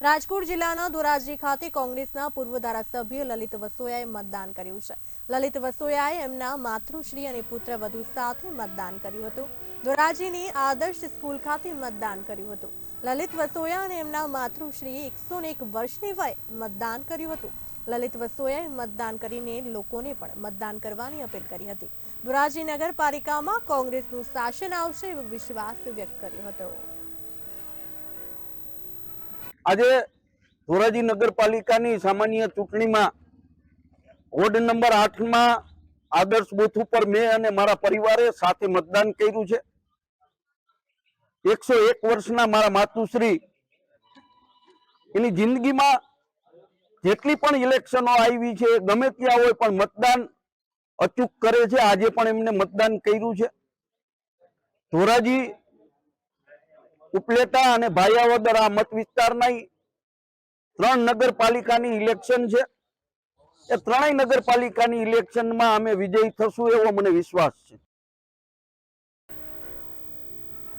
રાજકોટ જિલ્લાના ધોરાજી ખાતે કોંગ્રેસના પૂર્વ ધારાસભ્ય લલિત વસોયાએ મતદાન કર્યું છે। લલિત વસોયાએ એમના માતૃશ્રી અને પુત્રવધુ સાથે મતદાન કર્યું હતું। ધોરાજીની આદર્શ સ્કૂલ ખાતે મતદાન કર્યું હતું। લલિત વસોયા અને એમના માતૃશ્રીએ 101 વર્ષની વયે મતદાન કર્યું હતું। લલિત વસોયાએ મતદાન કરીને લોકોને પણ મતદાન કરવાની અપીલ કરી હતી। ધોરાજી નગરપાલિકામાં કોંગ્રેસનું શાસન આવશે એવો વિશ્વાસ વ્યક્ત કર્યો હતો। આજે ધોરાજી નગરપાલિકાની સામાન્ય ચૂંટણીમાં વોર્ડ નંબર 8 માં આદર્શ બૂથ ઉપર મેં અને મારા પરિવારે સાથે મતદાન કર્યું છે। 101 વર્ષના મારા માતુશ્રી એની જિંદગીમાં જેટલી પણ ઇલેક્શનો આવી છે ગમે ત્યાં હોય પણ મતદાન અચૂક કરે છે। આજે પણ એમને મતદાન કર્યું છે। ધોરાજી ઉપલેટા અને ભાયાવદર આ મત વિસ્તારના 3 નગરપાલિકાની ઇલેક્શન છે। એ ત્રણેય નગરપાલિકાની ઇલેક્શનમાં અમે વિજયી થશું એવો મને વિશ્વાસ છે।